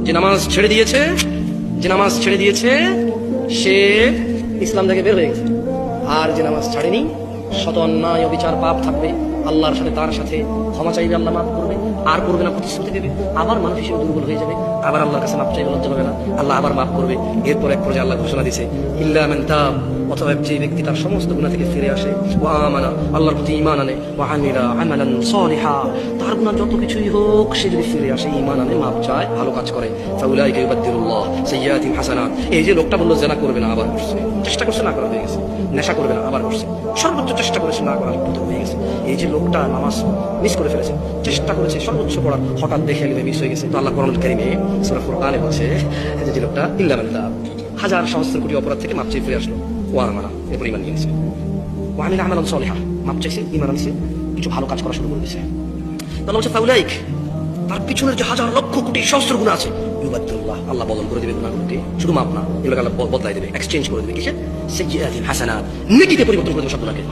যে নামাজ ছেড়ে দিয়েছে, যে নামাজ ছেড়ে দিয়েছে সে ইসলাম থেকে বের হয়ে গেছে। আর যে নামাজ ছাড়েনি শত অন্যায় অবিচার পাপ থাকবে, আল্লাহর সাথে তার সাথে ক্ষমা চাইবে, আল্লাহ মাফ করবে, আর করবে না, প্রতিশ্রুতি দেবে, আবার মানুষ হিসেবে দুর্বল হয়ে যাবে, আবার আল্লাহর কাছে মাফ চাইবে, লজ্জা পাবে না, আল্লাহ আবার মাফ করবে। এরপর এক পর্যায়ে আল্লাহ ঘোষণা দিয়েছে ইল্লা মান তাব, অথবা যে ব্যক্তি তার সমস্ত গুনাহ থেকে ফিরে আসে, ওয়া আমানা, আল্লাহর প্রতি ঈমান আনে, ওয়া আমিলা আমালান সালিহা, তার গুনাহ যত কিছুই হোক সে যদি ফিরে আসে, ঈমান আনে, মাফ চায়, ভালো কাজ করে, ফাউলাইকা ইউবাদদিলুল্লাহ সাইয়্যাতিহিম হাসানাত। এই যে লোকটা বললো জেনা করবে না, আবার করছে, চেষ্টা করছে না করা হয়ে গেছে, নেশা করবে না আবার করছে, সর্বোচ্চ চেষ্টা করেছে না করার প্রথম হয়ে গেছে। এই যে লোকটা নামাজ মিস করে ফেলেছে, চেষ্টা করেছে সর্বোচ্চ পড়ার, হঠাৎ দেখে গেলে মিস হয়ে গেছে, তো আল্লাহ কোরআনুল কারীমে সূরা ফুরকানে বলছে যে লোকটা ইল্লা মান তাব, হাজার সহস্র কোটি অপরাধ থেকে মাপ চেয়ে ফিরে আসলো, ওয়া আমানা, এরপর ঈমান নিয়েছে, ওয়া আমিলা আমালান সালিহা, মাপ চাইছে, ঈমান আনছে, কিছু ভালো কাজ করা শুরু করে দিয়েছে। তাহলে হচ্ছে ফাউলাইক, তার পিছনের যে হাজার লক্ষ কোটি সহস্র গুনাহ আছে, ইউবাদদিলুল্লাহ, আল্লাহ বদল করে দেবে গুনাহগুলোকে, শুধু মাপ না, এগুলোকে আল্লাহ বদলাই দেবে, এক্সচেঞ্জ করে দেবে, কিসে? সাইয়্যাতিহিম হাসানাত, নেকিতে পরিবর্তন করে দেবে সবগুলোকে।